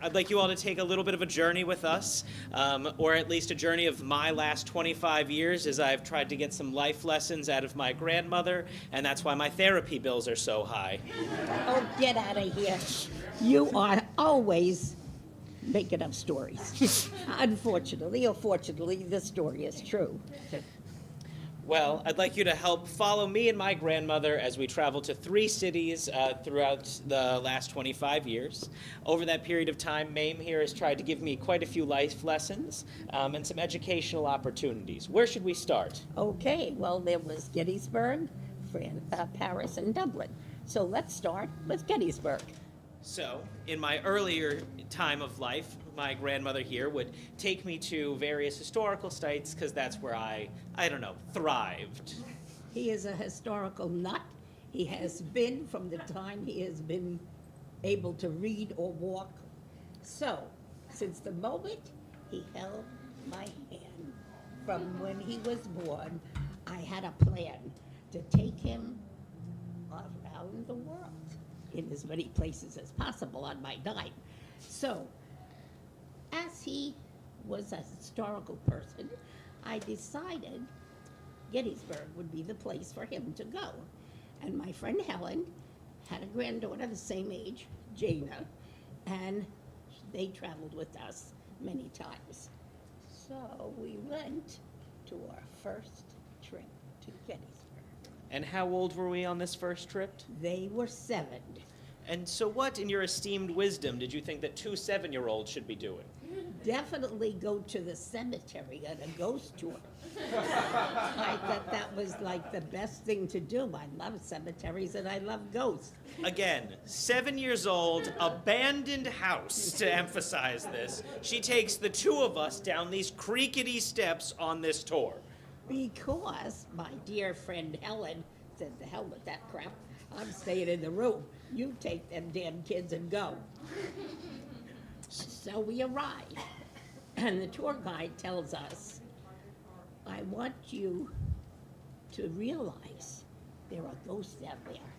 I'd like you all to take a little bit of a journey with us, or at least a journey of my last 25 years as I've tried to get some life lessons out of my grandmother, and that's why my therapy bills are so high. Oh, get out of here. You are always making up stories. Unfortunately or fortunately, this story is true. Well, I'd like you to help follow me and my grandmother as we travel to 3 cities throughout the last 25 years. Over that period of time, Mame here has tried to give me quite a few life lessons and some educational opportunities. Where should we start? Okay, well, there was Gettysburg, Paris, and Dublin. So let's start with Gettysburg. So, in my earlier time of life, my grandmother here would take me to various historical sites because that's where I don't know, thrived. He is a historical nut. He has been from the time he has been able to read or walk. So, since the moment he held my hand from when he was born, I had a plan to take him around the world in as many places as possible on my dime. So, as he was a historical person, I decided Gettysburg would be the place for him to go. And my friend Helen had a granddaughter the same age, Jana, and they traveled with us many times. So we went to our first trip to Gettysburg. And how old were we on this first trip? They were 7. And so what, in your esteemed wisdom, did you think that 2 7-year-olds should be doing? Definitely go to the cemetery on a ghost tour. I thought that was like the best thing to do. I love cemeteries and I love ghosts. Again, 7 years old, abandoned house, to emphasize this. She takes the 2 of us down these creakety steps on this tour. Because my dear friend Helen said, "The hell with that crap. I'm staying in the room. You take them damn kids and go." So we arrive, and the tour guide tells us, "I want you to realize there are ghosts out there,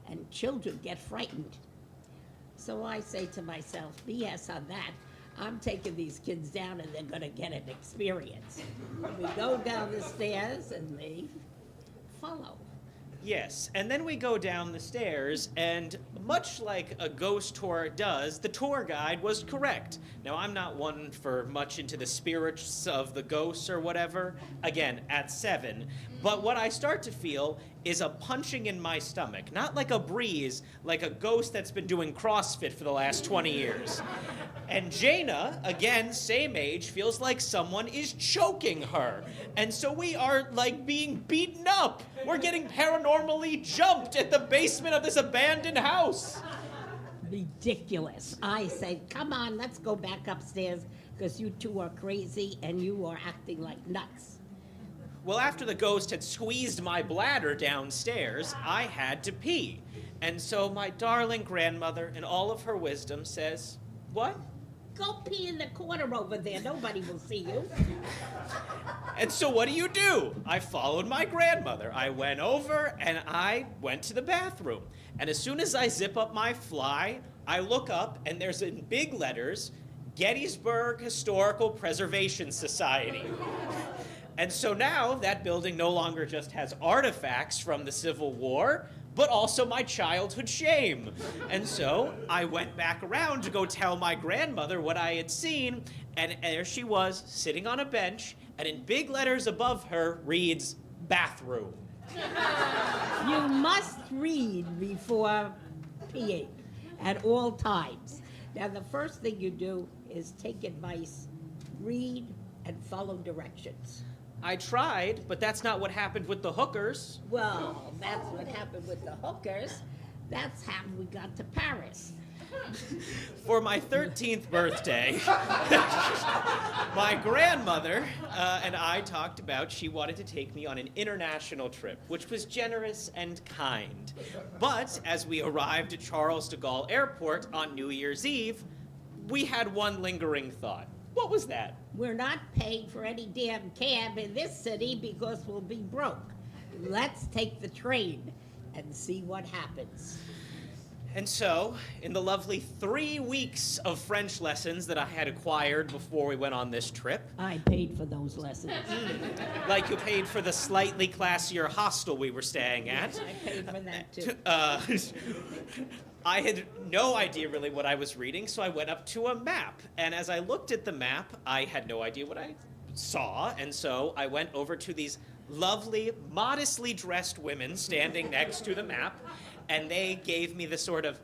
and children get frightened." So I say to myself, BS on that. I'm taking these kids down and they're gonna get an experience. We go down the stairs and they follow. Yes, and then we go down the stairs, and much like a ghost tour does, the tour guide was correct. Now, I'm not one for much into the spirits of the ghosts or whatever, again, at 7, but what I start to feel is a punching in my stomach. Not like a breeze, like a ghost that's been doing CrossFit for the last 20 years. And Jana, again, same age, feels like someone is choking her. And so we are, like, being beaten up. We're getting paranormally jumped at the basement of this abandoned house. Ridiculous. I say, come on, let's go back upstairs, because you 2 are crazy and you are acting like nuts. Well, after the ghost had squeezed my bladder downstairs, I had to pee. And so my darling grandmother, in all of her wisdom, says, "What? Go pee in the corner over there. Nobody will see you." And so what do? I followed my grandmother. I went over and I went to the bathroom. And as soon as I zip up my fly, I look up and there's in big letters, Gettysburg Historical Preservation Society. And so now that building no longer just has artifacts from the Civil War, but also my childhood shame. And so I went back around to go tell my grandmother what I had seen, and there she was, sitting on a bench, and in big letters above her reads, "Bathroom." You must read before peeing at all times. Now, the first thing you do is take advice, read, and follow directions. I tried, but that's not what happened with the hookers. Well, that's what happened with the hookers. That's how we got to Paris. For my 13th birthday, my grandmother and I talked about she wanted to take me on an international trip, which was generous and kind. But as we arrived at Charles de Gaulle Airport on New Year's Eve, we had one lingering thought. What was that? We're not paying for any damn cab in this city because we'll be broke. Let's take the train and see what happens. And so, in the lovely 3 weeks of French lessons that I had acquired before we went on this trip, I paid for those lessons. like you paid for the slightly classier hostel we were staying at, I paid for that too. I had no idea really what I was reading, so I went up to a map. And as I looked at the map, I had no idea what I saw, and so I went over to these lovely, modestly dressed women standing next to the map, and they gave me the sort of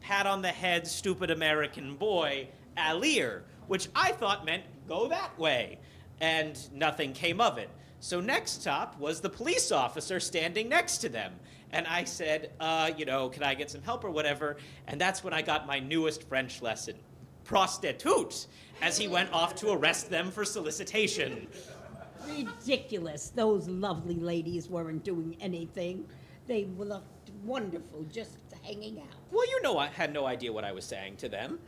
pat on the head, stupid American boy allure, which I thought meant go that way, and nothing came of it. So next stop was the police officer standing next to them, and I said, can I get some help or whatever? And that's when I got my newest French lesson, prostitute, as he went off to arrest them for solicitation. Ridiculous. Those lovely ladies weren't doing anything. They looked wonderful just hanging out. Well, I had no idea what I was saying to them.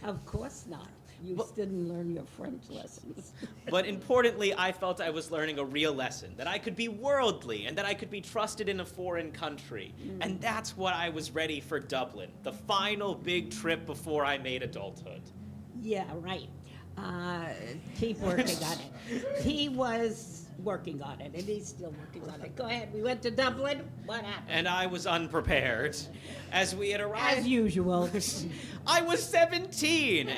Of course not. You didn't learn your French lessons. But importantly, I felt I was learning a real lesson, that I could be worldly and that I could be trusted in a foreign country. And that's what I was ready for Dublin, the final big trip before I made adulthood. Yeah, right. Keep working on it. He was working on it, and he's still working on it. Go ahead. We went to Dublin. What happened? And I was unprepared. As we had arrived... As usual. I was 17!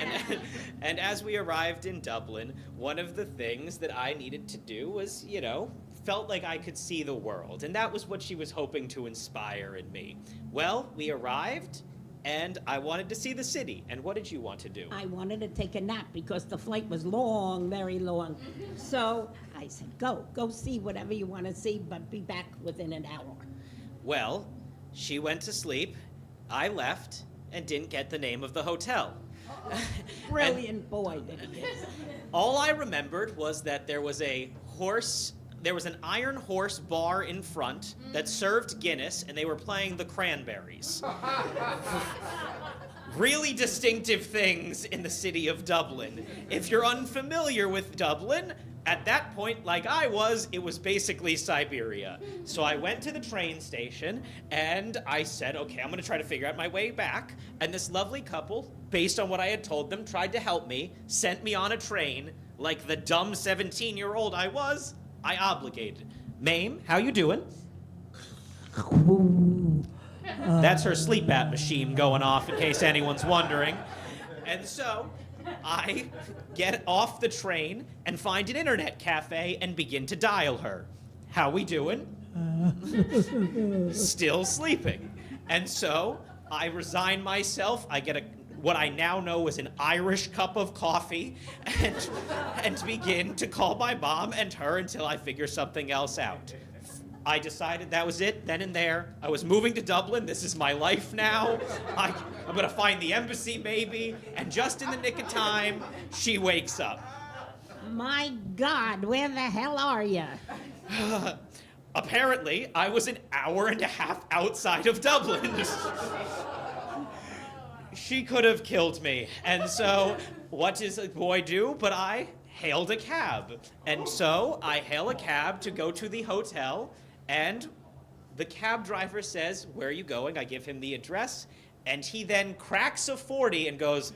And as we arrived in Dublin, one of the things that I needed to do was, felt like I could see the world. And that was what she was hoping to inspire in me. Well, we arrived, and I wanted to see the city. And what did you want to do? I wanted to take a nap because the flight was long, very long. So I said, go see whatever you want to see, but be back within an hour. Well, she went to sleep, I left, and didn't get the name of the hotel. Brilliant boy that he is. All I remembered was that there was an iron horse bar in front that served Guinness, and they were playing the Cranberries. Really distinctive things in the city of Dublin. If you're unfamiliar with Dublin, at that point, like I was, it was basically Siberia. So I went to the train station, and I said, okay, I'm gonna try to figure out my way back. And this lovely couple, based on what I had told them, tried to help me, sent me on a train. Like the dumb 17-year-old I was, I obligated. Mame, how you doing? That's her sleep app machine going off, in case anyone's wondering. And so I get off the train and find an internet cafe and begin to dial her. How we doing? Still sleeping. And so I resign myself. I get what I now know is an Irish cup of coffee and begin to call my mom and her until I figure something else out. I decided that was it, then and there. I was moving to Dublin. This is my life now. I'm going to find the embassy, maybe. And just in the nick of time, she wakes up. My God, where the hell are you? Apparently, I was an hour and a half outside of Dublin. She could have killed me. And so, what does a boy do? But I hailed a cab. And so, I hail a cab to go to the hotel. And the cab driver says, where are you going? I give him the address. And he then cracks a 40 and goes,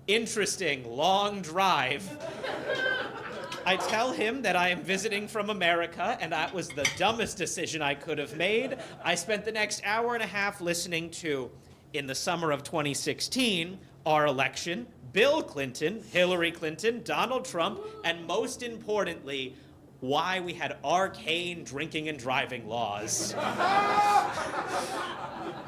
interesting, long drive. I tell him that I am visiting from America, and that was the dumbest decision I could have made. I spent the next hour and a half listening to, in the summer of 2016, our election, Bill Clinton, Hillary Clinton, Donald Trump, and most importantly, why we had arcane drinking and driving laws.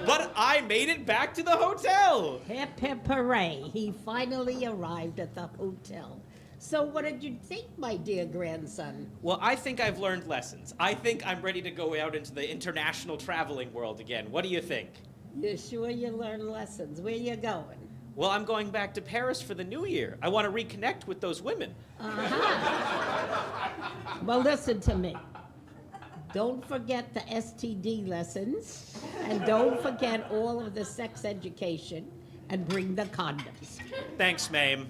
But I made it back to the hotel. Hip hip hooray. He finally arrived at the hotel. So what did you think, my dear grandson? Well, I think I've learned lessons. I think I'm ready to go out into the international traveling world again. What do you think? You sure you learned lessons? Where you going? Well, I'm going back to Paris for the new year. I want to reconnect with those women. Well, listen to me. Don't forget the STD lessons, and don't forget all of the sex education, and bring the condoms. Thanks, Mame.